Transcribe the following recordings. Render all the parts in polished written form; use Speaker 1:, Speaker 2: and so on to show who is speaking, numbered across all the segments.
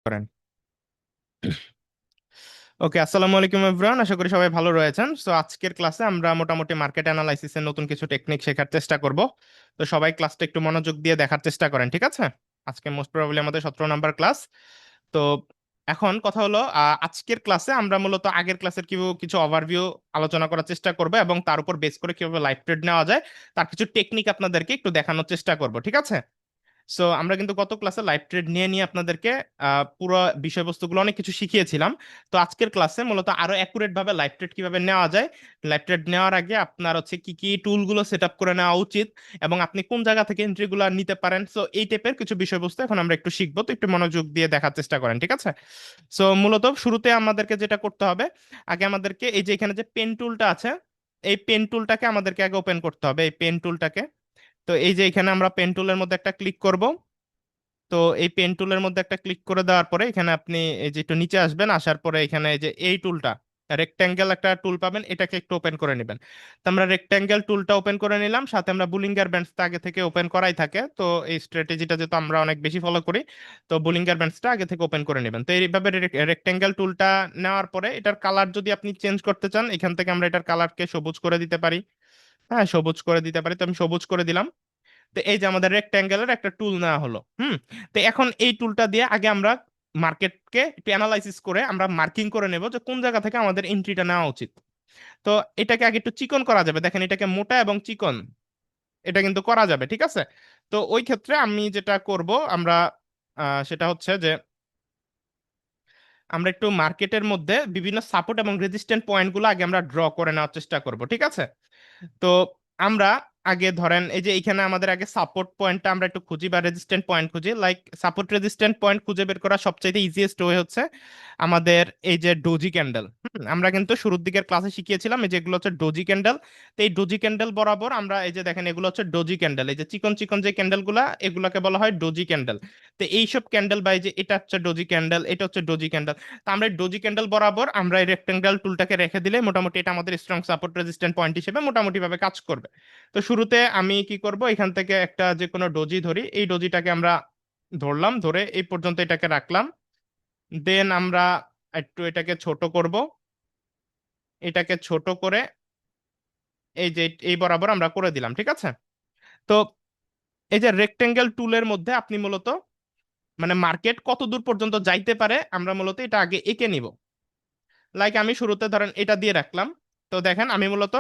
Speaker 1: করেন। ওকে, আসসালামু আলাইকুম এভরিওয়ান, আশা করি সবাই ভালো রয়েছেন। সো আজকের ক্লাসে আমরা মোটামুটি মার্কেট অ্যানালাইসিসের নতুন কিছু টেকনিক শেখার চেষ্টা করব। তো সবাই ক্লাসটা একটু মনোযোগ দিয়ে দেখার চেষ্টা করেন, ঠিক আছে? আজকে মোস্ট প্রবাবলি আমাদের 17 নাম্বার ক্লাস। তো এখন কথা হলো, আজকের ক্লাসে আমরা মূলত আগের ক্লাসের কিছু ওভারভিউ আলোচনা করার চেষ্টা করব এবং তার উপর বেস করে কিভাবে লাইভ ট্রেড নেওয়া যায় তার কিছু টেকনিক আপনাদেরকে একটু দেখানোর চেষ্টা করব, ঠিক আছে? সো আমরা কিন্তু গত ক্লাসে লাইভ ট্রেড নিয়ে নিয়ে আপনাদেরকে পুরো বিষয়বস্তুগুলো অনেক কিছু শিখিয়েছিলাম। তো আজকের ক্লাসে মূলত আরো অ্যাকুরেট ভাবে লাইভ ট্রেড কিভাবে নেওয়া যায়, লাইভ ট্রেড নেওয়ার আগে আপনার হচ্ছে কি কি টুলগুলো সেট আপ করে নেওয়া উচিত এবং আপনি কোন জায়গা থেকে এন্ট্রিগুলো নিতে পারেন। সো এই টাইপের কিছু বিষয়বস্তু এখন আমরা একটু শিখবো, তো একটু মনোযোগ দিয়ে দেখার চেষ্টা করেন, ঠিক আছে? সো মূলত শুরুতে আমাদেরকে যেটা করতে হবে, আগে আমাদেরকে এই যে এখানে যে পেন টুলটা আছে, এই পেন টুলটাকে আমাদেরকে আগে ওপেন করতে হবে, এই পেন টুলটাকে। তো এই যে এখানে আমরা পেন টুলের মধ্যে একটা ক্লিক করব। তো এই পেন টুলের মধ্যে একটা ক্লিক করে দেওয়ার পরে এখানে আপনি এই যে একটু নিচে আসবেন, আসার পরে এখানে এই যে এই টুলটা, রেক্ট্যাঙ্গেল একটা টুল পাবেন, এটাকে একটু ওপেন করে নেবেন। তো আমরা রেক্ট্যাঙ্গেল টুলটা ওপেন করে নিলাম, সাথে আমরা বুলিঙ্গার ব্যান্ডসটা আগে থেকে ওপেন করাই থাকে। তো এই স্ট্র্যাটেজিটা যেহেতু আমরা অনেক বেশি ফলো করি, তো বুলিঙ্গার ব্যান্ডসটা আগে থেকে ওপেন করে নেবেন। তো এইভাবে রেক্ট্যাঙ্গেল টুলটা নেওয়ার পরে এটার কালার যদি আপনি চেঞ্জ করতে চান, এখান থেকে আমরা এটার কালারকে সবুজ করে দিতে পারি। হ্যাঁ, সবুজ করে দিতে পারি, তো আমি সবুজ করে দিলাম। তো এই যে আমাদের রেক্ট্যাঙ্গেলের একটা টুল নেওয়া হলো। তো এখন এই টুলটা দিয়ে আগে আমরা মার্কেটকে একটু অ্যানালাইসিস করে আমরা মার্কিং করে নেব যে কোন জায়গা থেকে আমাদের এন্ট্রিটা নেওয়া উচিত। তো এটাকে আগে একটু চিকন করা যাবে, দেখেন এটাকে মোটা এবং চিকন এটা কিন্তু করা যাবে, ঠিক আছে? তো ওই ক্ষেত্রে আমি যেটা করব, আমরা সেটা হচ্ছে যে আমরা একটু মার্কেটের মধ্যে বিভিন্ন সাপোর্ট এবং রেজিস্ট্যান্ট পয়েন্টগুলো আগে আমরা ড্র করে নেওয়ার চেষ্টা করব, ঠিক আছে? তো আমরা আগে ধরেন এই যে এইখানে আমাদের আগে সাপোর্ট পয়েন্টটা আমরা একটু খুঁজি বা রেজিস্ট্যান্ট পয়েন্ট খুঁজি। লাইক সাপোর্ট রেজিস্ট্যান্ট পয়েন্ট খুঁজে বের করা সবচাইতে ইজিয়েস্ট ওয়ে হচ্ছে আমাদের এই যে ডোজি ক্যান্ডেল। আমরা কিন্তু শুরুর দিকের ক্লাসে শিখিয়েছিলাম এই যেগুলো হচ্ছে ডোজি ক্যান্ডেল। তো এই ডোজি ক্যান্ডেল বরাবর আমরা এই যে দেখেন এগুলো হচ্ছে ডোজি ক্যান্ডেল, এই যে চিকন চিকন যে ক্যান্ডেলগুলা এগুলোকে বলা হয় ডোজি ক্যান্ডেল। তো এইসব ক্যান্ডেল বা এই যে এটা হচ্ছে ডোজি ক্যান্ডেল, এটা হচ্ছে ডোজি ক্যান্ডেল। তো আমরা এই ডোজি ক্যান্ডেল বরাবর আমরা এই রেক্টেঙ্গেল টুলটাকে রেখে দিলে মোটামুটি এটা আমাদের স্ট্রং সাপোর্ট রেজিস্ট্যান্ট পয়েন্ট হিসেবে মোটামুটি ভাবে কাজ করবে। তো শুরুতে আমি কি করব, এখান থেকে একটা যে কোনো ডোজি ধরি, এই ডোজিটাকে আমরা ধরলাম, ধরে এই পর্যন্ত এটাকে রাখলাম। দেন আমরা একটু এটাকে ছোট করব, এটাকে ছোট করে এই যে এই বরাবর আমরা করে দিলাম, ঠিক আছে? তো এই যে রেক্টেঙ্গেল টুলের মধ্যে আপনি মূলত মানে মার্কেট কত দূর পর্যন্ত যাইতে পারে আমরা মূলত এটা আগে এঁকে নিব। লাইক আমি শুরুতে ধরেন এটা দিয়ে রাখলাম। তো দেখেন আমি মূলত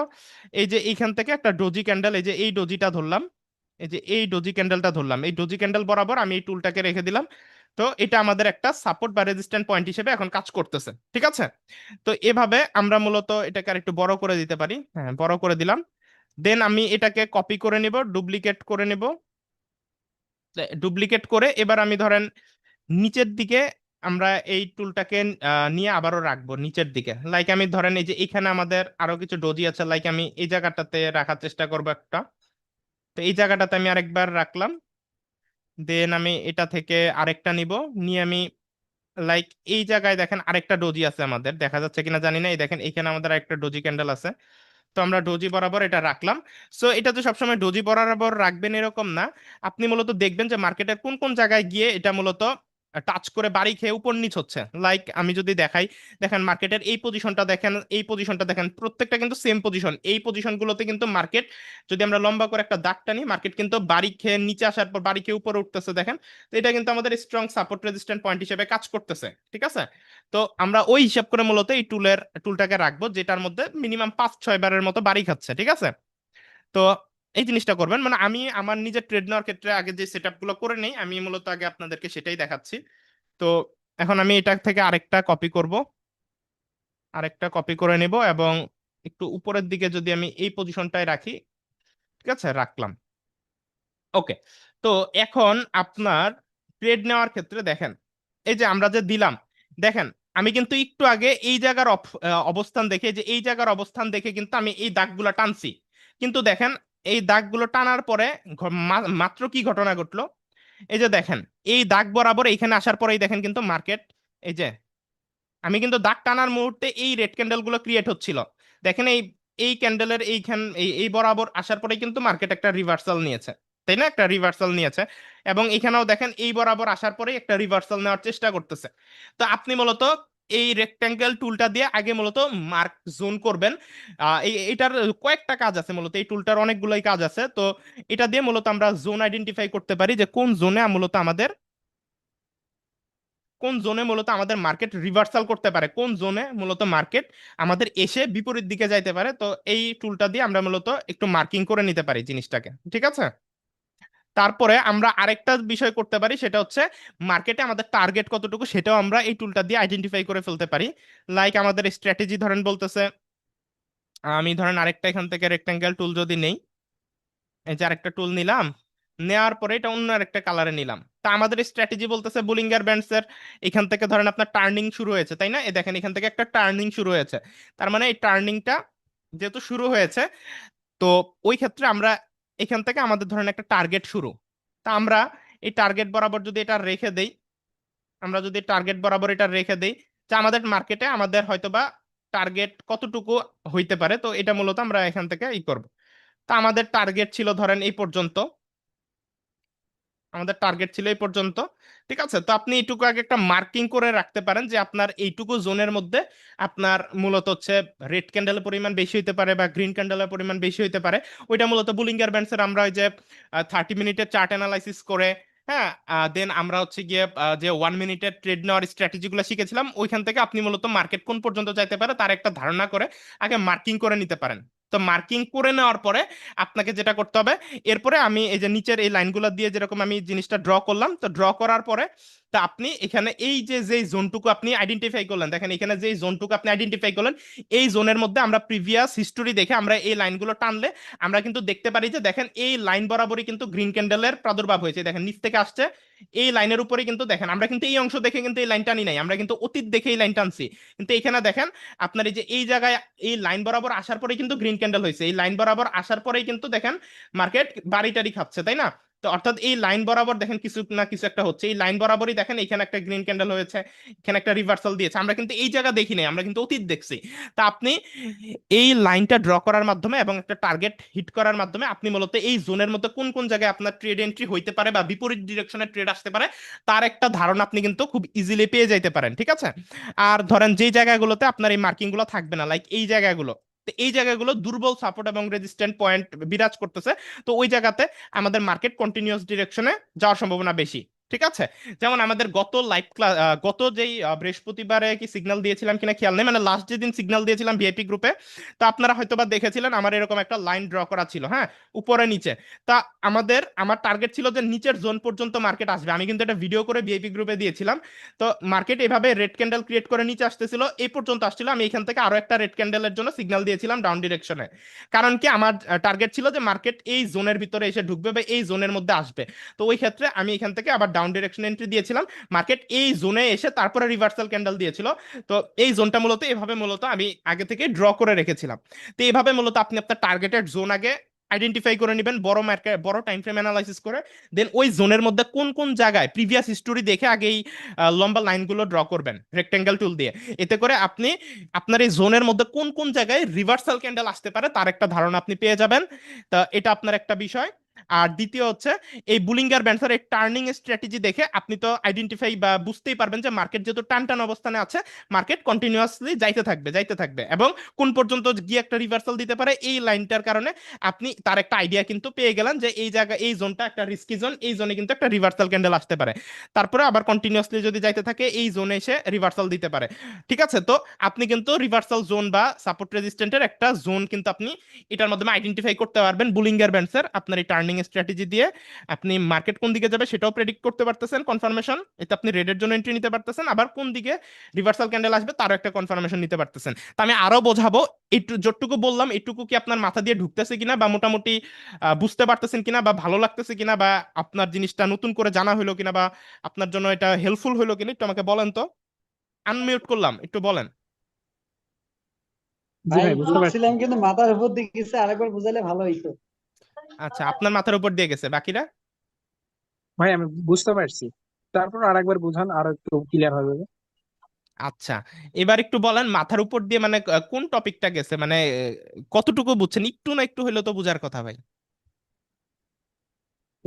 Speaker 1: এই যে এইখান থেকে একটা ডোজি ক্যান্ডেল, এই যে এই ডোজিটা ধরলাম, এই যে এই ডোজি ক্যান্ডেলটা ধরলাম, এই ডোজি ক্যান্ডেল বরাবর আমি এই টুলটাকে রেখে দিলাম। তো এটা আমাদের একটা সাপোর্ট বা রেজিস্ট্যান্ট পয়েন্ট হিসেবে এখন কাজ করতেছে, ঠিক আছে? তো এভাবে আমরা মূলত এটাকে আরেকটু বড় করে দিতে পারি। হ্যাঁ, বড় করে দিলাম। দেন আমি এটাকে কপি করে নিব, ডুপ্লিকেট করে নিব। ডুপ্লিকেট করে এবার আমি ধরেন নিচের দিকে আমরা এই টুলটাকে নিয়ে আবারও রাখবো নিচের দিকে। লাইক আমি ধরেন এই যে এখানে আমাদের আরো কিছু ডোজি আছে, লাইক আমি এই জায়গাটাতে রাখার চেষ্টা করব একটা। তো এই জায়গাটাতে আমি আরেকবার রাখলাম। দেন আমি এটা থেকে আরেকটা নিব, নিয়ে আমি লাইক এই জায়গায় দেখেন আরেকটা ডোজি আছে আমাদের, দেখা যাচ্ছে কিনা জানি না, এই দেখেন এখানে আমাদের আরেকটা ডোজি ক্যান্ডেল আছে। তো আমরা ডোজি বরাবর এটা রাখলাম। সো এটা তো সবসময় ডোজি বরাবর রাখবেন এরকম না, আপনি মূলত দেখবেন যে মার্কেটের কোন কোন জায়গায় গিয়ে এটা মূলত টাচ করে বাড়ি খেয়ে উপর নিচ হচ্ছে। লাইক আমি যদি দেখাই, দেখেন মার্কেটের এই পজিশনটা দেখেন, এই পজিশনটা দেখেন, প্রত্যেকটা কিন্তু সেম পজিশন। এই পজিশনগুলোতে কিন্তু মার্কেট যদি আমরা লম্বা করে একটা দাগ টানি, মার্কেট কিন্তু বাড়ি খেয়ে নিচে আসার পর বাড়ি খেয়ে উপরে উঠতেছে, দেখেন। তো এটা কিন্তু আমাদের স্ট্রং সাপোর্ট রেজিস্ট্যান্ট পয়েন্ট হিসেবে কাজ করতেছে, ঠিক আছে? তো আমরা ওই হিসাব করে মূলত এই টুলটাকে রাখবো যেটার মধ্যে মিনিমাম 5-6 বারের মতো বাড়ি খাচ্ছে, ঠিক আছে? তো এই জিনিসটা করবেন, মানে আমি আমার নিজের ট্রেড নেওয়ার ক্ষেত্রে আগে যে সেট গুলো করে নেই আমি মূলত আগে আপনাদেরকে সেটাই দেখাচ্ছি। তো এখন আমি এটা থেকে আরেকটা কপি করব, আরেকটা কপি করে নেব এবং একটু উপরের দিকে যদি আমি এই পজিশনটায় রাখি, ঠিক আছে, রাখলাম। ওকে। তো এখন আপনার ট্রেড নেওয়ার ক্ষেত্রে দেখেন এই যে আমরা যে দিলাম, দেখেন আমি কিন্তু একটু আগে এই জায়গার অবস্থান দেখে, যে এই জায়গার অবস্থান দেখে কিন্তু আমি এই দাগগুলো টানছি। কিন্তু দেখেন এই দাগগুলো টানার পরে মাত্র কি ঘটনা ঘটলো, এই যে দেখেন এই দাগ বরাবর এইখানে আসার পরেই দেখেন কিন্তু মার্কেট, এই যে আমি কিন্তু দাগ টানার মুহূর্তে এই রেড ক্যান্ডেল গুলো ক্রিয়েট হচ্ছিল। দেখেন এই এই ক্যান্ডেলের এইখান এই এই বরাবর আসার পরে কিন্তু মার্কেট একটা রিভার্সাল নিয়েছে। তাই না, একটা রিভার্সাল নিয়েছে। এবং এখানেও দেখেন এই বরাবর আসার পরে একটা রিভার্সাল নেওয়ার চেষ্টা করতেছে। তো আপনি মূলত এই রেক্ট্যাঙ্গেল টুলটা দিয়ে আগে মূলত মার্ক জোন করবেন। এটার কয়েকটা কাজ আছে, মূলত এই টুলটার অনেকগুলোই কাজ আছে। তো এটা দিয়ে মূলত আমরা জোন আইডেন্টিফাই করতে পারি যে কোন জোনে মূলত আমাদের মার্কেট রিভার্সাল করতে পারে, কোন জোনে মূলত মার্কেট আমাদের এসে বিপরীত দিকে যাইতে পারে। তো এই টুলটা দিয়ে আমরা মূলত একটু মার্কিং করে নিতে পারি জিনিসটাকে, ঠিক আছে। তারপরে আমরা আরেকটা বিষয় করতে পারি, সেটা হচ্ছে মার্কেটে আমাদের টার্গেট কতটুকু সেটাও আমরা এই টুলটা দিয়ে আইডেন্টিফাই করে ফেলতে পারি। লাইক আমাদের স্ট্র্যাটেজি ধরেন বলতেছে, আমি ধরেন আরেকটা এখান থেকে রেক্টাঙ্গেল টুল যদি নেই, এই যে আরেকটা টুল নিলাম, নেওয়ার পরে এটা অন্য আরেকটা কালারে নিলাম। তা আমাদের স্ট্র্যাটেজি বলতেছে বুলিঙ্গার ব্যান্ডস এর এখান থেকে ধরেন আপনার টার্নিং শুরু হয়েছে, তাই না, এই দেখেন এখান থেকে একটা টার্নিং শুরু হয়েছে। তার মানে এই টার্নিংটা যেহেতু শুরু হয়েছে, তো ওই ক্ষেত্রে আমরা এখান থেকে আমাদের ধরেন একটা টার্গেট শুরু। তা আমরা এই টার্গেট বরাবর যদি এটা রেখে দেই, আমরা যদি টার্গেট বরাবর এটা রেখে দেই, যে আমাদের মার্কেটে আমাদের হয়তোবা টার্গেট কতটুকু হইতে পারে, তো এটা মূলত আমরা এখান থেকে করব। তা আমাদের টার্গেট ছিল ধরেন এই পর্যন্ত, আমাদের টার্গেট ছিল এই পর্যন্ত। ঠিক আছে, তো আপনি এইটুকু আগে একটা মার্কিং করে রাখতে পারেন যে আপনার এইটুকু জোনের মধ্যে আপনার মূলত হচ্ছে রেড ক্যান্ডেলের পরিমাণ বেশি হইতে পারে বা গ্রিন ক্যান্ডেলের পরিমাণ বেশি হইতে পারে। ওইটা মূলত বুলিঙ্গার ব্যান্ডসের আমরা ওই যে 30 মিনিটের চার্ট অ্যানালাইসিস করে, হ্যাঁ, দেন আমরা হচ্ছে গিয়ে যে 1 মিনিটের ট্রেড নেওয়ার স্ট্র্যাটেজিগুলো শিখেছিলাম, ওইখান থেকে আপনি মূলত মার্কেট কোন পর্যন্ত যাইতে পারে তার একটা ধারণা করে আগে মার্কিং করে নিতে পারেন। তো মার্কিং করে নেওয়ার পরে আপনাকে যেটা করতে হবে, এরপরে আমি এই যে নিচের এই লাইনগুলো দিয়ে যেরকম আমি জিনিসটা ড্র করলাম, তো ড্র করার পরে তা আপনি এখানে এই যে যেই জোনটুকু আপনি আইডেন্টিফাই করলেন, দেখেন এখানে যেই জোনটুকু আপনি আইডেন্টিফাই করলেন, এই জোনের মধ্যে আমরা প্রিভিয়াস হিস্টোরি দেখে আমরা এই লাইনগুলো টানলে আমরা কিন্তু দেখতে পারি যে দেখেন এই লাইন বরাবরই কিন্তু গ্রিন ক্যান্ডেলের প্রাদুর্ভাব হয়েছে, দেখেন নিচ থেকে আসছে এই লাইনের উপরে। কিন্তু দেখেন আমরা কিন্তু এই অংশ দেখে কিন্তু এই লাইন টানি নাই, আমরা কিন্তু অতীত দেখে এই লাইন টানছি। কিন্তু এখানে দেখেন আপনার এই যে এই জায়গায় এই লাইন বরাবর আসার পরেই কিন্তু গ্রিন ক্যান্ডেল হয়েছে, এই লাইন বরাবর আসার পরেই কিন্তু দেখেন মার্কেট বাড়ি টাড়ি খাচ্ছে, তাই না। তো অর্থাৎ এই লাইন বরাবর দেখেন কিছু না কিছু একটা হচ্ছে, এই লাইন বরাবরই দেখেন এখানে একটা গ্রিন ক্যান্ডেল হয়েছে, এখানে একটা রিভার্সাল দিয়েছে, আমরা কিন্তু এই জায়গা দেখি নাই, আমরা কিন্তু অতীত দেখছি। তা আপনি এই লাইনটা ড্র করার মাধ্যমে এবং একটা টার্গেট হিট করার মাধ্যমে আপনি মূলত এই জোনের মধ্যে কোন কোন জায়গায় আপনার ট্রেড এন্ট্রি হইতে পারে বা বিপরীত ডিরেকশনে ট্রেড আসতে পারে তার একটা ধারণা আপনি কিন্তু খুব ইজিলি পেয়ে যাইতে পারেন, ঠিক আছে। আর ধরেন যেই জায়গাগুলোতে আপনার এই মার্কিং গুলো থাকবে না, লাইক এই জায়গাগুলো, তো এই জায়গাগুলো দুর্বল সাপোর্ট এবং রেজিস্ট্যান্ট পয়েন্ট বিরাজ করতেছে, তো ওই জায়গাতে আমাদের মার্কেট কন্টিনিউয়াস ডিরেকশনে যাওয়ার সম্ভাবনা বেশি, ঠিক আছে। যেমন আমাদের গত লাইভ ক্লাস, গত যেই বৃহস্পতিবারে কি সিগন্যাল দিয়েছিলাম কিনা খেয়াল নেই, মানে লাস্ট যেদিন সিগন্যাল দিয়েছিলাম ভিআইপি গ্রুপে, তো আপনারা হয়তোবা দেখেছিলেন আমার এরকম একটা লাইন ড্র করা ছিল, হ্যাঁ, উপরে নিচে। তা আমার টার্গেট ছিল যে নিচের জোন পর্যন্ত মার্কেট আসবে, আমি কিন্তু এটা ভিডিও করে ভিআইপি গ্রুপে দিয়েছিলাম। তো মার্কেট এভাবে রেড ক্যান্ডেল ক্রিয়েট করে নিচে আসতেছিল, এই পর্যন্ত আসছিল, আমি এখান থেকে আরো একটা রেড ক্যান্ডেলের জন্য সিগন্যাল দিয়েছিলাম ডাউন ডিরেকশনে। কারণ কি আমার টার্গেট ছিল যে মার্কেট এই জোনের ভিতরে এসে ঢুকবে বা এই জোনের মধ্যে আসবে। তো ওই ক্ষেত্রে আমি এখান থেকে আবার ডাউন ডিরেকশন এন্ট্রি দিয়েছিলাম, মার্কেট এই জোনে এসে তারপরে রিভার্সাল ক্যান্ডেল দিয়েছিল। তো এই জোনটা মূলত এভাবে মূলত আমি আগে থেকে ড্র করে রেখেছিলাম। তো এইভাবে মূলত আপনি আপনার টার্গেটেড জোন আগে আইডেন্টিফাই করে নেবেন বড় মার্কেট, বড় টাইম ফ্রেম অ্যানালাইসিস করে, দেন ওই জোনের মধ্যে কোন কোন জায়গায় প্রিভিয়াস হিস্টোরি দেখে আগেই লম্বা লাইনগুলো ড্র করবেন রেক্টেঙ্গেল টুল দিয়ে। এতে করে আপনি আপনার এই জোনের মধ্যে কোন কোন জায়গায় রিভার্সাল ক্যান্ডেল আসতে পারে তার একটা ধারণা আপনি পেয়ে যাবেন। তা এটা আপনার একটা বিষয়। আর দ্বিতীয় হচ্ছে এই বুলিঙ্গার ব্যান্ডসার এই টার্নিং স্ট্র্যাটেজি দেখে আপনি তো আইডেন্টিফাই বা বুঝতেই পারবেন যে মার্কেট যেহেতু টান টান অবস্থানে আছে, মার্কেট কন্টিনিউয়াসলি যাইতে থাকবে যাইতে থাকবে, এবং কোন পর্যন্ত গিয়ে একটা রিভার্সাল দিতে পারে এই লাইনটার কারণে আপনি তার একটা আইডিয়া কিন্তু পেয়ে গেলেন যে এই জায়গা এই জোনটা একটা রিস্কি জোন, এই জোনে কিন্তু একটা রিভার্সাল ক্যান্ডেল আসতে পারে। তারপরে আবার কন্টিনিউয়াসলি যদি যাইতে থাকে এই জোনে এসে রিভার্সাল দিতে পারে, ঠিক আছে। তো আপনি কিন্তু রিভার্সাল জোন বা সাপোর্ট রেজিস্ট্যান্টের একটা জোন কিন্তু আপনি এটার মাধ্যমে আইডেন্টিফাই করতে পারবেন বুলিঙ্গার ব্যান্ডসের আপনার এই টার্নিং স্ট্র্যাটেজি দিয়ে। আপনি মার্কেট কোন দিকে যাবে সেটাও প্রেডিক্ট করতে পারতেছেন কনফার্মেশন, এতে আপনি রেডের জন্য এন্ট্রি নিতে পারতেছেন, আবার কোন দিকে রিভার্সাল ক্যান্ডেল আসবে তারও একটা কনফার্মেশন নিতে পারতেছেন। তো আমি আরো বোঝাবো, একটু যতটুকু বললাম এটুকু কি আপনার মাথা দিয়ে ঢুকতেছে কিনা বা মোটামুটি বুঝতে পারতেছেন কিনা বা ভালো লাগতেছে কিনা বা আপনার জিনিসটা নতুন করে জানা হলো কিনা বা আপনার জন্য এটা হেল্পফুল হলো কিনা একটু আমাকে বলেন তো। আনমিউট করলাম, একটু বলেন।
Speaker 2: জি
Speaker 3: ভাই
Speaker 2: ভাই, বুঝতে পারছি।
Speaker 3: বুঝছিলাম কিন্তু মাথার উপর দিয়ে গেছে, আরেকবার বুঝাইলে ভালো হইতো।
Speaker 1: আচ্ছা, আপনার মাথার উপর দিয়ে গেছে, বাকিরা?
Speaker 2: ভাই আমি বুঝতে পারছি, তারপর আরেকবার বুঝান, আরো একটু ক্লিয়ার হবে।
Speaker 1: আচ্ছা, এবার একটু বলেন মাথার উপর দিয়ে মানে কোন টপিকটা গেছে, মানে কতটুকু বুঝছেন, একটু না একটু হইলেও তো বুঝার কথা ভাই।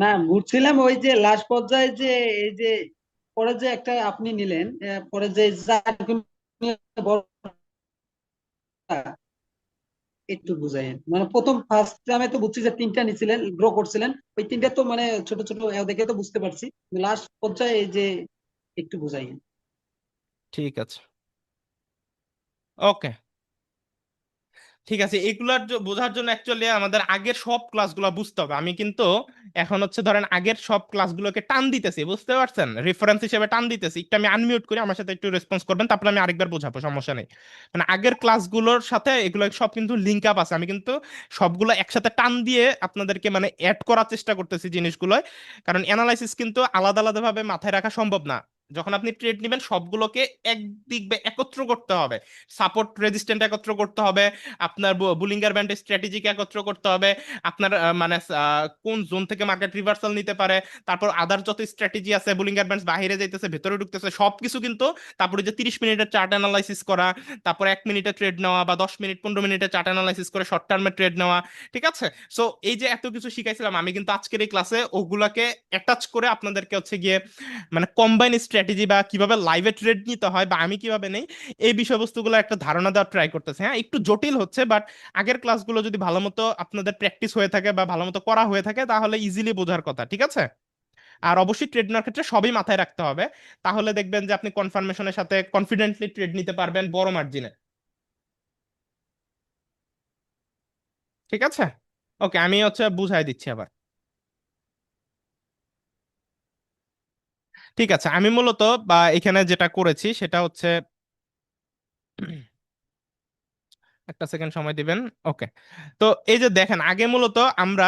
Speaker 3: না, ঘুরছিলাম ওই যে লাস্ট পর্যায়ে যে এই যে পরে যে একটা আপনি নিলেন, পরে যে একটু বুঝাইন, মানে প্রথম ফার্স্ট টাইমে তো বুঝছি যে তিনটা নিছিলেন, গ্রো করছিলেন, ওই তিনটা তো মানে ছোট ছোট দেখে তো বুঝতে পারছি, লাস্ট পর্যায়ে এই যে একটু বুঝাইন।
Speaker 1: ঠিক আছে, ওকে। ঠিক আছে, এগুলার বোঝার জন্য অ্যাকচুয়ালি আমাদের আগের সব ক্লাসগুলো বুঝতে হবে। আমি কিন্তু এখন হচ্ছে ধরেন আগের সব ক্লাসগুলোকে টান দিতেছি, বুঝতে পারছেন, রেফারেন্স হিসেবে টান দিতেছি। একটু আমি আনমিউট করি, আমার সাথে একটু রেসপন্স করবেন, তারপর আমি আরেকবার বোঝাবো, সমস্যা নেই। মানে আগের ক্লাসগুলোর সাথে এগুলো সব কিন্তু লিঙ্ক আপ আছে, আমি কিন্তু সবগুলো একসাথে টান দিয়ে আপনাদেরকে মানে অ্যাড করার চেষ্টা করতেছি জিনিসগুলো। কারণ অ্যানালাইসিস কিন্তু আলাদা আলাদা ভাবে মাথায় রাখা সম্ভব না। যখন আপনি ট্রেড নেবেন সবগুলোকে একদিক বা একত্র করতে হবে, সাপোর্ট রেজিস্ট্যান্ট একত্র করতে হবে, আপনার বুলিঙ্গার ব্যান্ডের স্ট্র্যাটেজিকে একত্র করতে হবে, আপনার মানে কোন জোন থেকে মার্কেট রিভার্সাল নিতে পারে, তারপর আদার যত স্ট্র্যাটেজি আছে, বুলিঙ্গার ব্যান্ড বাইরে যাইতেছে ভেতরে ঢুকতেছে সবকিছু কিন্তু, তারপরে যে 30 মিনিটের চার্ট অ্যানালাইসিস করা, তারপর 1 মিনিটে ট্রেড নেওয়া, বা 10 মিনিট 15 মিনিটে চার্ট অ্যানালাইসিস করে শর্ট টার্মে ট্রেড নেওয়া। ঠিক আছে, সো এই যে এত কিছু শিখাইছিলাম আমি, কিন্তু আজকের এই ক্লাসে ওগুলাকে অ্যাটাচ করে আপনাদেরকে হচ্ছে গিয়ে মানে কম্বাইন স্ট্র্যাটেজি বা কিভাবে লাইভে ট্রেড নিতে হয় বা আমি কিভাবে নেই, এই বিষয়বস্তুগুলো একটা ধারণা দেওয়ার ট্রাই করতেছে। হ্যাঁ, একটু জটিল হচ্ছে, বাট আগের ক্লাসগুলো যদি ভালো মতো আপনাদের প্র্যাকটিস হয়ে থাকে বা ভালো মতো করা হয়ে থাকে তাহলে ইজিলি বোঝার কথা। ঠিক আছে, আর অবশ্যই ট্রেড নেওয়ার ক্ষেত্রে সবই মাথায় রাখতে হবে, তাহলে দেখবেন যে আপনি কনফার্মেশনের সাথে কনফিডেন্টলি ট্রেড নিতে পারবেন বড় মার্জিনে। ঠিক আছে, ওকে, আমি হচ্ছে বুঝাই দিচ্ছি আবার। ঠিক আছে, আমি মূলত বা এখানে যেটা করেছি সেটা হচ্ছে একটা সেকেন্ড সময় দিবেন। ওকে, তো এই যে দেখেন আগে মূলত আমরা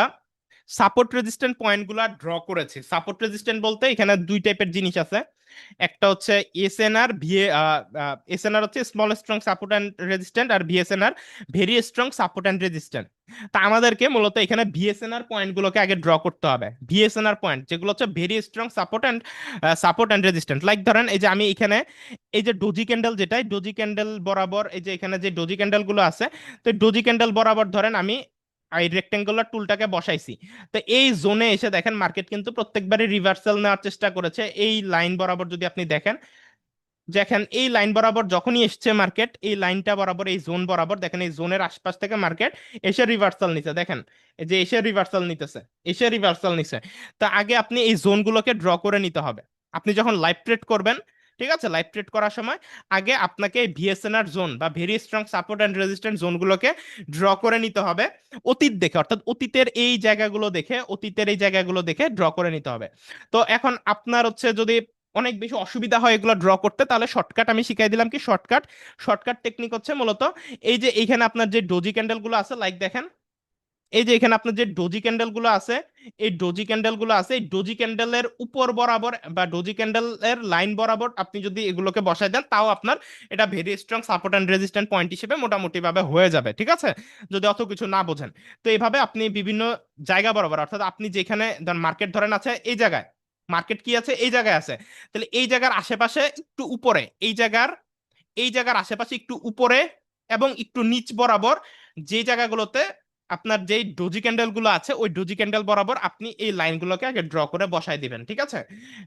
Speaker 1: সাপোর্ট রেজিস্ট্যান্ট পয়েন্টগুলো ড্র করেছি। সাপোর্ট রেজিস্ট্যান্ট বলতে এখানে দুই টাইপের জিনিস আছে, একটা হচ্ছে এসএনআর ভিএ, এসএনআর হচ্ছে small strong support and resistant, আর VSNR very strong support and resistant. তা আমাদেরকে মূলত এখানে ভিএসএনআর পয়েন্টগুলোকে আগে ড্র করতে হবে, ভিএসএনআর পয়েন্ট যেগুলো হচ্ছে very strong support and resistant. Like ধরেন এই যে আমি এখানে এই যে ডোজি ক্যান্ডেল, যেটা ডোজি ক্যান্ডেল বরাবর, এই যে এখানে যে ডোজি ক্যান্ডেল গুলো আছে, তো ডোজি ক্যান্ডেল বরাবর ধরেন আমি এই রেক্টেঙ্গুলার টুলটাকে বসাইছি। তো এই জোনে এসে দেখেন মার্কেট কিন্তু প্রত্যেকবারই রিভার্সাল নেওয়ার চেষ্টা করেছে। এই লাইন বরাবর যদি আপনি দেখেন, দেখেন এই লাইন বরাবর যখনই এসছে মার্কেট, এই লাইনটা বরাবর এই জোন বরাবর দেখেন, এই জোনের আশপাশ থেকে মার্কেট এসে রিভার্সাল নিছে, দেখেন এই যে এসে রিভার্সাল নিতেছে, এসে রিভার্সাল নিছে। তো আগে আপনি এই জোনগুলোকে ড্র করে নিতে হবে। আপনি যখন লাইভ ট্রেড করবেন, ঠিক আছে, লাইভ ট্রেড করার সময় আগে আপনাকে এই ভিএসএনআর জোন বা very strong support and resistant জোনগুলোকে ড্র করে নিতে হবে অতীত দেখে, অর্থাৎ অতীতের এই জায়গাগুলো দেখে, অতীতের এই জায়গাগুলো দেখে ড্র করে নিতে হবে। তো এখন আপনার হচ্ছে যদি অনেক বেশি অসুবিধা হয় এগুলো ড্র করতে, তাহলে শর্টকাট আমি শিখাই দিলাম। কি শর্টকাট? শর্টকাট টেকনিক হচ্ছে মূলত এই যে এইখানে আপনার যে ডোজি ক্যান্ডেল গুলো আছে, লাইক দেখেন এই যে এখানে আপনার যে ডোজি ক্যান্ডেল গুলো আছে, এই ডোজি ক্যান্ডেল গুলো আছে, এই ডোজি ক্যান্ডেলের উপর বরাবর বা ডোজি ক্যান্ডেলের লাইন বরাবর আপনি যদি এগুলোকে বসায় দেন, তাও আপনার এটা very strong support and resistant point হিসেবে মোটামুটি ভাবে হয়ে যাবে। ঠিক আছে, যদি অত কিছু না বোঝেন। তো এইভাবে আপনি বিভিন্ন জায়গা বরাবর, অর্থাৎ আপনি যেখানে মার্কেট ধরেন আছে এই জায়গায়, মার্কেট কি আছে এই জায়গায় আছে, তাহলে এই জায়গার আশেপাশে একটু উপরে, এই জায়গার আশেপাশে একটু উপরে এবং একটু নিচ বরাবর যে জায়গাগুলোতে আপনার যেই ডোজি ক্যান্ডেল গুলো আছে, ওই ডোজি ক্যান্ডেল বরাবর আপনি এই লাইনগুলোকে আগে ড্র করে বসায় দিবেন। ঠিক আছে,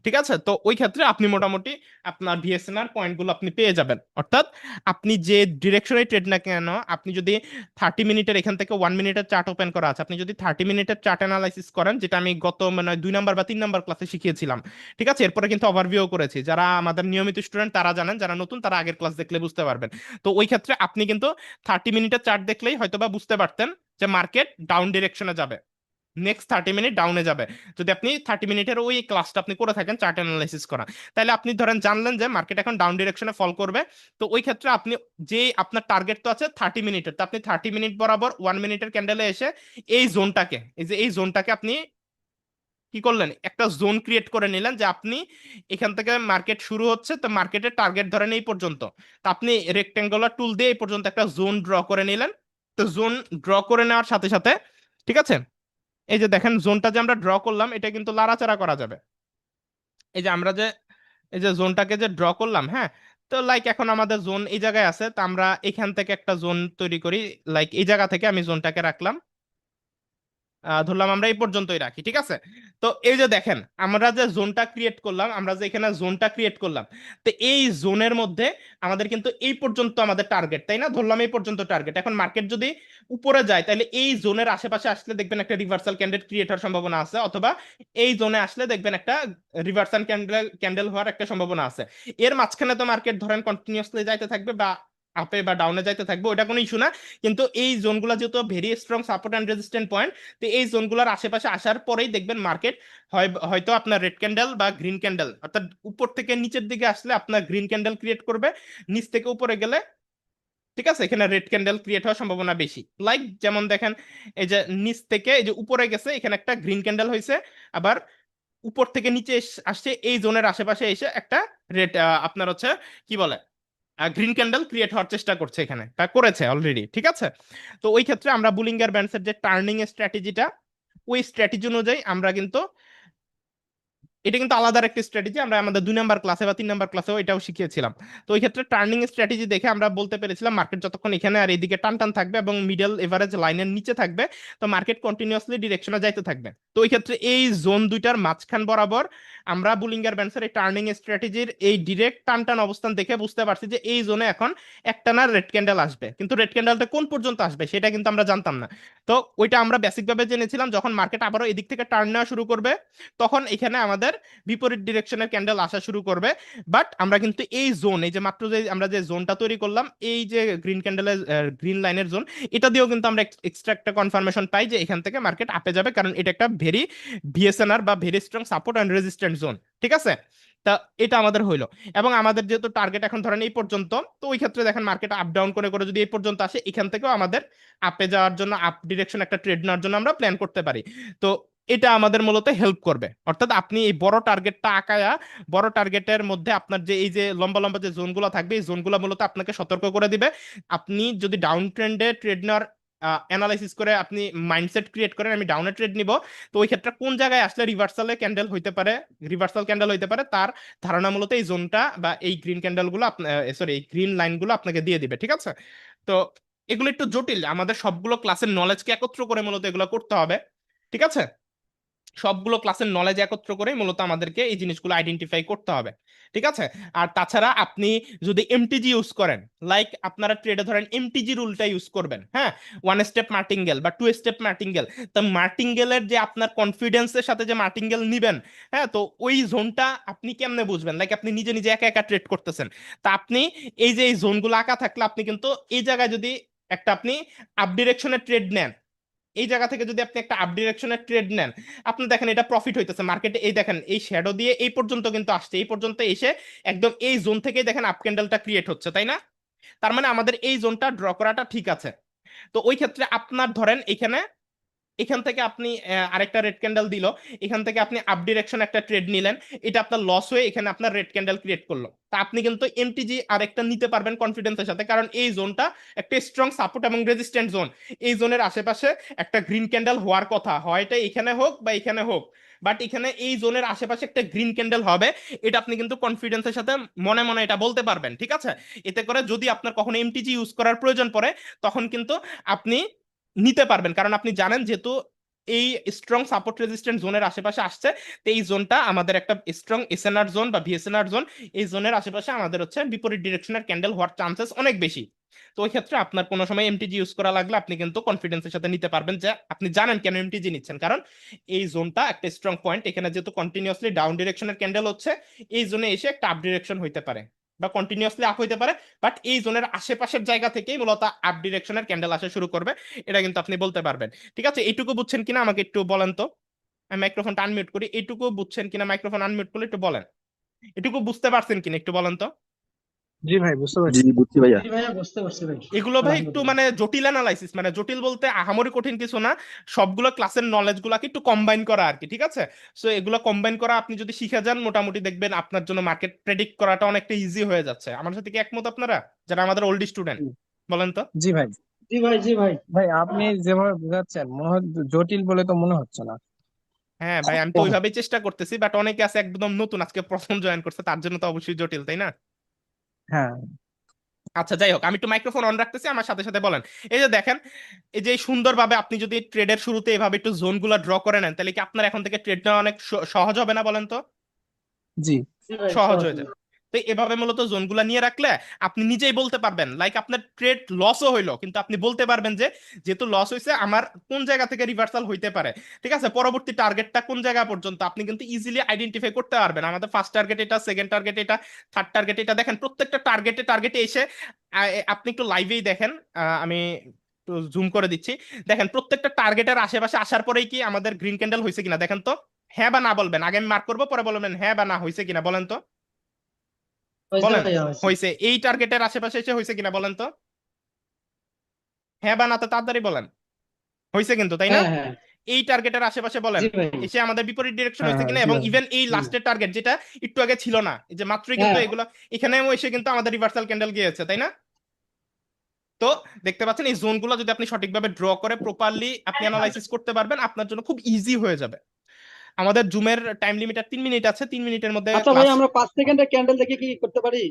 Speaker 1: ঠিক আছে, তো ওই ক্ষেত্রে আপনি মোটামুটি আপনার ভিএসএনআর পয়েন্টগুলো আপনি পেয়ে যাবেন। অর্থাৎ আপনি যে ডিরেকশনে ট্রেড না কেন, আপনি যদি 30 মিনিটের, এখান থেকে 1 মিনিটের চার্ট ওপেন করা আছে, আপনি যদি 30 মিনিটের চার্ট অ্যানালাইসিস করেন, যেটা আমি গত মানে 2 নাম্বার বা 3 নাম্বার ক্লাসে শিখিয়েছিলাম। ঠিক আছে, এরপরে কিন্তু ওভারভিউ করেছি, যারা আমাদের নিয়মিত স্টুডেন্ট তারা জানেন, যারা নতুন তারা আগের ক্লাস দেখলে বুঝতে পারবেন। তো ওই ক্ষেত্রে আপনি কিন্তু 30 মিনিটের চার্ট দেখলেই হয়তোবা বুঝতে পারতেন যে মার্কেট ডাউন ডিরেকশনে যাবে, নেক্সট 30 মিনিট ডাউনে যাবে। যদি আপনি 30 মিনিটের ওই ক্লাসটা আপনি করে থাকেন চার্ট অ্যানালাইসিস করা, তাহলে আপনি ধরেন জানলেন যে মার্কেট এখন ডাউন ডিরেকশনে ফল করবে। তো ওই ক্ষেত্রে আপনি যে আপনার টার্গেট তো আছে 30 মিনিটের, তো আপনি 30 মিনিট বরাবর 1 মিনিটের ক্যান্ডেলে এসে এই জোনটাকে, এই যে এই জোনটাকে আপনি কি করলেন, একটা জোন ক্রিয়েট করে নিলেন যে আপনি এখান থেকে মার্কেট শুরু হচ্ছে, তো মার্কেটের টার্গেট ধরেন এই পর্যন্ত, তো আপনি রেক্টেঙ্গুলার টুল দিয়ে এই পর্যন্ত একটা জোন ড্র করে নিলেন। তো জোন ড্র করে নেওয়ার সাথে সাথে, ঠিক আছে, এই যে দেখেন জোনটা যে আমরা ড্র করলাম এটা কিন্তু লাড়াচাড়া করা যাবে। এই যে আমরা যে এই যে জোনটাকে যে ড্র করলাম, হ্যাঁ, তো লাইক এখন আমাদের জোন এই জায়গায় আছে, তো আমরা এখান থেকে একটা জোন তৈরি করি, লাইক এই জায়গা থেকে আমি জোনটাকে রাখলাম, ধরলাম আমরা এই পর্যন্তই রাখি, ঠিক আছে। তো এই যে দেখেন আমরা যে জোনটা ক্রিয়েট করলাম, আমরা যে এখানে জোনটা ক্রিয়েট করলাম, তো এই জোনের মধ্যে আমাদের কিন্তু এই পর্যন্ত আমাদের টার্গেট, তাই না? ধরলাম এই পর্যন্ত টার্গেট। এখন মার্কেট যদি উপরে যায় তাহলে এই জোনের আশেপাশে আসলে দেখবেন একটা রিভার্সাল ক্যান্ডেল ক্রিয়েট হওয়ার সম্ভাবনা আছে, অথবা এই জোনে আসলে দেখবেন একটা রিভার্সাল ক্যান্ডেল ক্যান্ডেল হওয়ার একটা সম্ভাবনা আছে। এর মাঝখানে তো মার্কেট ধরেন কন্টিনিউয়াসলি যাইতে থাকবে বা আপে বা ডাউনে যাইতে থাকবে, ওটা কোনো ইস্যু না। কিন্তু এই জোনগুলো যেহেতু very strong support and resistant point, তো এই জোনগুলোর আশেপাশে আসার পরেই দেখবেন মার্কেট হয়তো আপনার রেড ক্যান্ডেল বা গ্রিন ক্যান্ডেল, অর্থাৎ উপর থেকে নিচের দিকে আসলে আপনার গ্রিন ক্যান্ডেল ক্রিয়েট করবে, নিচ থেকে উপরে গেলে, ঠিক আছে, এখানে রেড ক্যান্ডেল ক্রিয়েট হওয়ার সম্ভাবনা বেশি। লাইক যেমন দেখেন এই যে নিচ থেকে এই যে উপরে গেছে, এখানে একটা গ্রিন ক্যান্ডেল হয়েছে, আবার উপর থেকে নিচে আসছে এই জোনের আশেপাশে এসে একটা রেড আপনার হচ্ছে কি বলে গ্রিন ক্যান্ডেল ক্রিয়েট হওয়ার চেষ্টা করছে, এখানে তা করেছে অলরেডি, ঠিক আছে। তো ওই ক্ষেত্রে আমরা বুলিঙ্গার ব্যান্ডসের যে টার্নিং স্ট্র্যাটেজিটা, ওই স্ট্র্যাটেজি অনুযায়ী আমরা কিন্তু, এটা কিন্তু আলাদা একটা স্ট্র্যাটেজি, আমরা আমাদের 2 নাম্বার ক্লাসে বা 3 নাম্বার ক্লাসেও এটাও শিখিয়েছিলাম। তো ওই ক্ষেত্রে টার্নিং স্ট্র্যাটেজি দেখে আমরা বলতে পেরেছিলাম মার্কেট যতক্ষণ এখানে আর এইদিকে টান টান থাকবে এবং মিডল এভারেজ লাইনের নিচে থাকবে, তো মার্কেট কন্টিনিউয়াসলি ডিরেকশনে যাইতে থাকবে। তো ওই ক্ষেত্রে এই জোন দুইটার মাঝখান বরাবর আমরা বুলিঙ্গার ব্যান্ডসের এই টার্নিং স্ট্র্যাটেজির এই ডিরেক্ট টান টান অবস্থান দেখে বুঝতে পারছি যে এই জোনে এখন একটানা রেড ক্যান্ডেল আসবে, কিন্তু রেড ক্যান্ডেলটা কোন পর্যন্ত আসবে সেটা কিন্তু আমরা জানতাম না। তো ওইটা আমরা বেসিক ভাবে জেনেছিলাম যখন মার্কেট আবারও এদিক থেকে টার্ন নেওয়া শুরু করবে, তখন এখানে আমাদের বিপরীত ডিরেকশনের ক্যান্ডেল আসা শুরু করবে। বাট আমরা কিন্তু এই জোন, এই যে মাত্র যে আমরা যে জোনটা তৈরি করলাম, এই যে গ্রিন ক্যান্ডেলের গ্রিন লাইনের জোন, এটা দিয়েও কিন্তু আমরা এক্সট্রা একটা কনফার্মেশন পাই যে এখান থেকে মার্কেট আপে যাবে, কারণ এটা একটা ভেরি ভিএসএনআর বা very strong support and resistant zone, ঠিক আছে। তা এটা আমাদের হইলো। এবং আমাদের যেহেতু টার্গেট এখন ধরেন এই পর্যন্ত, তো ওই ক্ষেত্রে দেখেন মার্কেট আপ ডাউন করে করে যদি এই পর্যন্ত আসে, এখান থেকেও আমাদের আপে যাওয়ার জন্য, আপ ডিরেকশন একটা ট্রেড নেওয়ার জন্য আমরা প্ল্যান করতে পারি। তো এটা আমাদের মূলত হেল্প করবে, অর্থাৎ আপনি এই বড় টার্গেটটা আঁকায়া, বড় টার্গেটের মধ্যে আপনার যে এই যে লম্বা লম্বা যে জোনগুলো থাকবে, এই জোনগুলো মূলত আপনাকে সতর্ক করে দিবে। আপনি যদি ডাউন ট্রেন্ডে ট্রেড নেওয়ার অ্যানালাইসিস করে আপনি মাইন্ডসেট ক্রিয়েট করেন আমি ডাউনে ট্রেড নিব, তো ওই ক্ষেত্রে কোন জায়গায় আসলে রিভার্সালে ক্যান্ডেল হইতে পারে, রিভার্সাল ক্যান্ডেল হইতে পারে, তার ধারণা মূলত এই জোনটা বা এই গ্রিন ক্যান্ডেলগুলো সরি এই গ্রিন লাইনগুলো আপনাকে দিয়ে দিবে, ঠিক আছে। তো এগুলো একটু জটিল, আমাদের সবগুলো ক্লাসের নলেজকে একত্র করে মূলত এগুলো করতে হবে, ঠিক আছে। সবগুলো ক্লাসের নলেজ একত্র করে মূলত আমাদেরকে এই জিনিসগুলো আইডেন্টিফাই করতে হবে, ঠিক আছে। আর তাছাড়া আপনি যদি এমটিজি ইউজ করেন, লাইক আপনারা ট্রেডে ধরেন এমটিজি রুলটা ইউজ করবেন, হ্যাঁ, 1 স্টেপ মার্টিঙ্গেল বা 2 স্টেপ মার্টিঙ্গেল, তো মার্টিঙ্গেলের যে আপনার কনফিডেন্সের সাথে যে মার্টিঙ্গেল নিবেন, হ্যাঁ, তো ওই জোনটা আপনি কেমনে বুঝবেন, লাইক আপনি নিজে নিজে একা একা ট্রেড করতেছেন, তা আপনি এই যে এই জোনগুলো আঁকা থাকলে আপনি কিন্তু এই জায়গায় যদি একটা আপনি আপ ডিরেকশনের ট্রেড নেন, এই জায়গা থেকে যদি আপনি একটা আপ ডিরেকশনের ট্রেড নেন, আপনি দেখেন এটা প্রফিট হইতেছে মার্কেটে, এই দেখেন এই শ্যাডো দিয়ে এই পর্যন্ত কিন্তু আসছে, এই পর্যন্ত এসে একদম এই জোন থেকেই দেখেন আপ ক্যান্ডেলটা ক্রিয়েট হচ্ছে, তাই না? তার মানে আমাদের এই জোনটা ড্র করাটা ঠিক আছে। তো ওই ক্ষেত্রে আপনার ধরেন এখানে, এখান থেকে আপনি আরেকটা রেড ক্যান্ডেল দিল, এখান থেকে আপনি আপ ডিরেকশন একটা ট্রেড নিলেন, এটা আপনার লস হয়ে এখানে আপনার রেড ক্যান্ডেল ক্রিয়েট করলো, তা আপনি কিন্তু এমটিজি আরেকটা নিতে পারবেন কনফিডেন্সের সাথে, কারণ এই জোনটা একটা স্ট্রং সাপোর্ট এবং রেজিস্ট্যান্ট জোন। এই জোনের আশেপাশে একটা গ্রিন ক্যান্ডেল হওয়ার কথা, হয় এটা এখানে হোক বা এখানে হোক, বাট এখানে এই জোনের আশেপাশে একটা গ্রিন ক্যান্ডেল হবে, এটা আপনি কিন্তু কনফিডেন্সের সাথে মনে মনে এটা বলতে পারবেন, ঠিক আছে। এতে করে যদি আপনার কখনো এমটিজি ইউজ করার প্রয়োজন পড়ে, তখন কিন্তু আপনি নিতে পারবেন, কারণ আপনি জানেন যেহেতু এই স্ট্রং সাপোর্ট রেজিস্ট্যান্ট জোনের আশেপাশে আসছে, তো এই জোনটা আমাদের একটা স্ট্রং এসএনআর জোন বা ভিএসএনআর জোন, এই জোনের আশেপাশে আমাদের হচ্ছে বিপরীত ডিরেকশনের ক্যান্ডেল হওয়ার চান্সেস অনেক বেশি। তো ওই ক্ষেত্রে আপনার কোনো সময় এমটিজি ইউজ করা লাগলে আপনি কিন্তু কনফিডেন্সের সাথে নিতে পারবেন, যে আপনি জানেন কেন এমটিজি নিচ্ছেন, কারণ এই জোনটা একটা স্ট্রং পয়েন্ট, এখানে যেহেতু কন্টিনিউয়াসলি ডাউন ডিরেকশনের ক্যান্ডেল হচ্ছে, এই জোনে এসে একটা আপ ডিরেকশন হইতে পারে বা কন্টিনিউয়াসলি আপ হইতে পারে, বাট এই জোনের আশেপাশের জায়গা থেকেই মূলত আপ ডিরেকশনের ক্যান্ডেল আসা শুরু করবে, এটা কিন্তু আপনি বলতে পারবেন, ঠিক আছে। এইটুকু বুঝছেন কিনা আমাকে একটু বলেন তো। আমি মাইক্রোফোনটা আনমিউট করি, এইটুকু বুঝছেন কিনা, মাইক্রোফোন আনমিউট করলে একটু বলেন, এটুকু বুঝতে পারছেন কিনা একটু বলেন তো।
Speaker 2: জি ভাই, বুঝতে
Speaker 4: জি
Speaker 2: পারছি।
Speaker 4: বুঝছি ভাইয়া।
Speaker 3: জি ভাইয়া, বুঝতে পারছি ভাই।
Speaker 1: এগুলো ভাই একটু
Speaker 3: আলহামদুলিল্লাহ।
Speaker 1: মানে জটিল অ্যানালাইসিস, মানে জটিল বলতে আহামরি কঠিন কিছু না, সবগুলো ক্লাসের নলেজ গুলাকে একটু কম্বাইন করা আর কি, ঠিক আছে। সো এগুলো কম্বাইন করা আপনি যদি শিখে যান, মোটামুটি দেখবেন আপনার জন্য মার্কেট প্রেডিক্ট করাটা অনেকটা ইজি হয়ে যাচ্ছে। আমার সাথে কি একমত আপনারা, যারা আমাদের ওল্ড স্টুডেন্ট?
Speaker 2: জি
Speaker 1: বলেন তো।
Speaker 2: জি ভাই।
Speaker 3: জি ভাই, জি ভাই।
Speaker 2: ভাই আপনি যেভাবে বোঝাচ্ছেন মনে হয় জটিল বলে তো মনে হচ্ছে না।
Speaker 1: হ্যাঁ ভাই, আমি তো ওইভাবেই চেষ্টা করতেছি, বাট অনেকে আছে একদম নতুন, আজকে প্রথম জয়েন করছে, তার জন্য তো অবশ্যই জটিল, তাই না?
Speaker 2: হ্যাঁ,
Speaker 1: আচ্ছা যাই হোক, আমি একটু মাইক্রোফোন অন রাখতেছি, আমার সাথে সাথে বলেন। এই যে দেখেন, এই যে সুন্দরভাবে আপনি যদি ট্রেডের শুরুতে এভাবে একটু জোনগুলো ড্র করে নেন, তাহলে কি আপনার এখন থেকে ট্রেড নেওয়া অনেক সহজ হবে না বলেন তো?
Speaker 2: জি।
Speaker 3: জি ভাই,
Speaker 1: সহজ হয়ে
Speaker 3: সরাসরি।
Speaker 1: যাবে। তো এভাবে মূলত জোনগুলা নিয়ে রাখলে আপনি নিজেই বলতে পারবেন, লাইক আপনার ট্রেড লসও হইলো কিন্তু আপনি বলতে পারবেন যে যেহেতু লস হয়েছে আমার কোন জায়গা থেকে রিভার্সাল হইতে পারে, ঠিক আছে, পরবর্তী টার্গেটটা কোন জায়গা পর্যন্ত আপনি কিন্তু ইজিলি আইডেন্টিফাই করতে পারবেন। আমাদের ফার্স্ট টার্গেট এটা, সেকেন্ড টার্গেট এটা, থার্ড টার্গেট এটা। দেখেন প্রত্যেকটা টার্গেটে এসে আপনি একটু লাইভেই দেখেন, আমি একটু জুম করে দিচ্ছি। দেখেন প্রত্যেকটা টার্গেটের আশেপাশে আসার পরেই কি আমাদের গ্রিন ক্যান্ডেল হয়েছে কিনা দেখেন তো। হ্যাঁ বা না বলবেন, আগে আমি মার্ক করবো পরে বলবেন হ্যাঁ বা না হয়েছে কিনা, বলেন তো।
Speaker 3: হয়েছে
Speaker 1: বলেন,
Speaker 3: ভাইয়া, হয়েছে।
Speaker 1: হয়েছে। এই টার্গেটের আশেপাশে এসে হয়েছে কিনা বলেন তো। হ্যাঁ বা না তো তাড়াতাড়ি বলেন। হয়েছে কিন্তু, তাই না?
Speaker 3: হ্যাঁ, হ্যাঁ।
Speaker 1: এই টার্গেটের আশেপাশে বলেন
Speaker 3: জি ভাই।
Speaker 1: এসে আমাদের বিপরীত ডিরেকশন
Speaker 2: হ্যাঁ
Speaker 1: হয়েছে
Speaker 2: হ্যাঁ
Speaker 1: কিনা,
Speaker 2: জি
Speaker 1: এবং
Speaker 2: ভাই।
Speaker 1: ইভেন এই
Speaker 3: জি।
Speaker 1: লাস্টের টার্গেট যেটা একটু আগে ছিল না, এই যে মাত্রই কিন্তু
Speaker 3: হ্যাঁ।
Speaker 1: এগুলো এখানেও এসে কিন্তু আমাদের রিভার্সাল ক্যান্ডেল গিয়েছে, তাই না? তো দেখতে পাচ্ছেন এই জোনগুলো যদি আপনি সঠিকভাবে ড্র করে প্রপারলি আপনি অ্যানালাইসিস করতে পারবেন, আপনার জন্য খুব ইজি হয়ে যাবে। আমাদের জুমের টাইম লিমিট আর 3 মিনিট আছে, 3 মিনিটের মধ্যে
Speaker 3: আচ্ছা ভাই,
Speaker 1: ক্লাস।
Speaker 3: আমরা 5 সেকেন্ডের ক্যান্ডেল দেখে কি করতে পারি?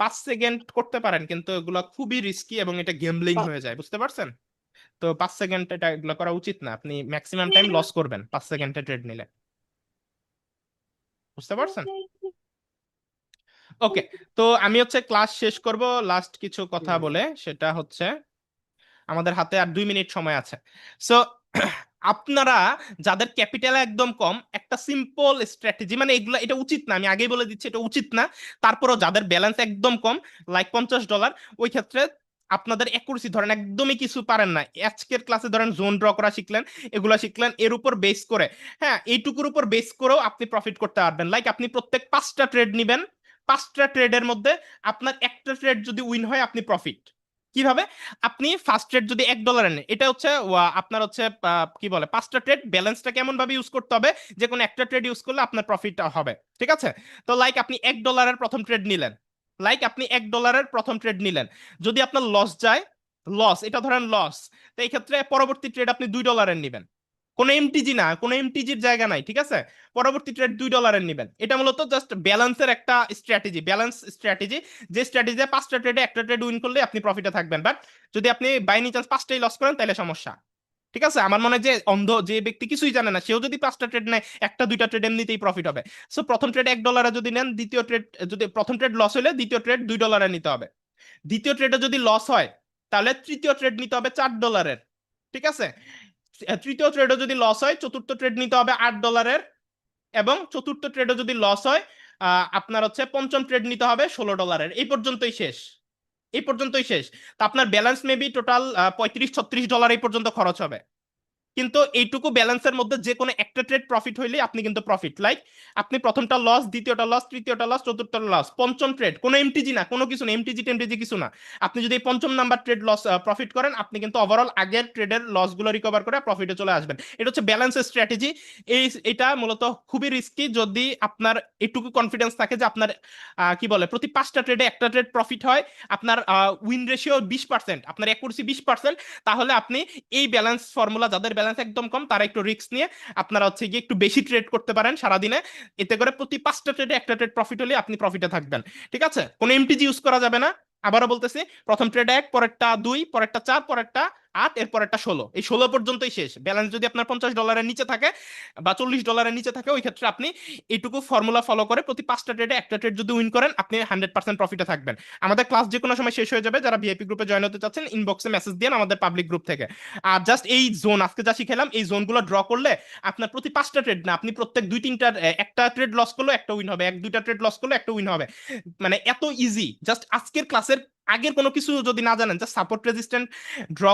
Speaker 1: 5 সেকেন্ড করতে পারেন কিন্তু এগুলো খুবই রিস্কি এবং এটা গেমলিং
Speaker 3: পা-
Speaker 1: হয়ে যায়, বুঝতে পারছেন? তো 5 সেকেন্ড এটা এগুলো করা উচিত না, আপনি ম্যাক্সিমাম টাইম লস করবেন 5 সেকেন্ডে ট্রেড নিলে, বুঝতে পারছেন? ওকে, তো আমি হচ্ছে ক্লাস শেষ করব লাস্ট কিছু কথা বলে, সেটা হচ্ছে আমাদের হাতে আর 2 মিনিট সময় আছে। সো আপনারা যাদের ক্যাপিটাল একদম কম, একটা সিম্পল স্ট্র্যাটেজি, মানে এগুলো এটা উচিত না, আমি আগেই বলে দিচ্ছি এটা উচিত না, তারপরও যাদের ব্যালেন্স একদম কম, লাইক $50, ওই ক্ষেত্রে আপনাদের অ্যাকুরেসি ধরেন একদমই কিছু পারেন না, আজকের ক্লাসে ধরেন জোন ড্র করা শিখলেন, এগুলা শিখলেন, এর উপর বেস করে, হ্যাঁ এইটুকুর উপর বেস করেও আপনি প্রফিট করতে পারবেন। লাইক আপনি প্রত্যেক 5টা ট্রেড নিবেন, 5টা ট্রেডের মধ্যে আপনার একটা ট্রেড যদি উইন হয় আপনি প্রফিট। কিভাবে? আপনি ফার্স্ট ট্রেড যদি $1 নেন, এটা হচ্ছে আপনার হচ্ছে কি বলে 5টা ট্রেড ব্যালেন্সটা কেমন ভাবে ইউজ করতে হবে, যে কোনো একটা ট্রেড ইউজ করলে আপনার প্রফিট হবে, ঠিক আছে? তো লাইক আপনি $1 প্রথম ট্রেড নিলেন, যদি আপনার লস যায়, লস এটা ধরেন লস, তো এই ক্ষেত্রে পরবর্তী ট্রেড আপনি $2 নিবেন, কোনো এমটিজি না, কোনো এমটিজির জায়গা নাই, ঠিক আছে? পরবর্তী ট্রেড $2 নিবেন। এটা মূলত জাস্ট ব্যালেন্সের একটা স্ট্র্যাটেজি, ব্যালেন্স স্ট্র্যাটেজি, যে স্ট্র্যাটেজি 5টা ট্রেডে একটা ট্রেড উইন করলে আপনি প্রফিটে থাকবেন। বাট যদি আপনি বাই নি চান্স 5টাই লস করেন তাহলে সমস্যা, ঠিক আছে? আমার মনে হয় যে অন্ধ যে ব্যক্তি কিছুই জানে না সেও যদি 5টা ট্রেড নেয়, একটা দুইটা ট্রেড এমনিতেই প্রফিট হবে। সো প্রথম ট্রেড $1 যদি নেন, দ্বিতীয় ট্রেড যদি প্রথম ট্রেড লস হলে দ্বিতীয় ট্রেড $2 নিতে হবে, দ্বিতীয় ট্রেডে যদি লস হয় তাহলে তৃতীয় ট্রেড নিতে হবে $4, ঠিক আছে? তৃতীয় ট্রেডে যদি লস হয় চতুর্থ ট্রেড নিতে হবে $8, এবং চতুর্থ ট্রেডে যদি লস হয় আপনার হচ্ছে পঞ্চম ট্রেড নিতে হবে $16। এই পর্যন্তই শেষ, এই পর্যন্তই শেষ। তো আপনার ব্যালেন্স মেবি টোটাল $35-36 এই পর্যন্ত খরচ হবে। কিন্তু এইটুকু ব্যালেন্সের মধ্যে যে কোনো একটা ট্রেড প্রফিট হইলে আপনি কিন্তু প্রফিট। লাইক আপনি প্রথমটা লস, দ্বিতীয়টা লস, তৃতীয়টা লস, চতুর্থটা লস, পঞ্চম ট্রেড কোনো এমটিজি না, কোনো কিছু না, এমটিজি টেমটিজি কিছু না, আপনি যদি এই পঞ্চম নাম্বার ট্রেড লস প্রফিট করেন, আপনি কিন্তু ওভারঅল আগের ট্রেডের লস গুলো রিকভার করে প্রফিটে চলে আসবেন। এটা হচ্ছে ব্যালেন্সের স্ট্র্যাটেজি। এটা মূলত খুবই রিস্কি যদি আপনার এটুকু কনফিডেন্স থাকে যে আপনার কি বলে প্রতি 5টা ট্রেডে একটা ট্রেড প্রফিট হয়, আপনার উইন রেশিও 20%, আপনার অ্যাকুরেসি 20%, তাহলে আপনি এই ব্যালেন্স ফর্মুলা, যাদের ব্যালেন্স একদম কম তারা একটু রিস্ক নিয়ে আপনারা হচ্ছে গিয়ে একটু বেশি ট্রেড করতে পারেন সারাদিনে, এতে করে প্রতি 5টা ট্রেডে একটা ট্রেড প্রফিট হলে আপনি প্রফিটে থাকবেন, ঠিক আছে? কোনো এমটিজি ইউজ করা যাবে না। আবারও বলতেছি, প্রথম ট্রেড 1, পরেরটা 2, পরেরটা 4, পরেরটা 8, এর পরেরটা 16, এই 16 পর্যন্তই শেষ। ব্যালেন্স যদি আপনার $50 নিচে থাকে বা $40 নিচে থাকে, ওই ক্ষেত্রে আপনি এইটুকু ফর্মুলা ফলো করে প্রতি 5টা ট্রেডে একটা ট্রেড যদি উইন করেন আপনি 100% প্রফিটে থাকবেন। আমাদের ক্লাস যে কোনো সময় শেষ হয়ে যাবে, যারা ভিআইপি গ্রুপে জয়েন হতে চাচ্ছেন ইনবক্সে মেসেজ দিন আমাদের পাবলিক গ্রুপ থেকে। আর জাস্ট এই জোন আজকে যা শিখালাম এই জোনগুলো ড্র করলে আপনার প্রতি 5টা ট্রেড না, আপনি প্রত্যেক 2-3টা একটা ট্রেড লস করলে একটা উইন হবে, 1-2টা ট্রেড লস করলে একটা উইন হবে, মানে এত ইজি। জাস্ট আজকের ক্লাসের আগের কোনো কিছু যদি না জানেন, জাস্ট সাপোর্ট রেজিস্ট্যান্ট ড্র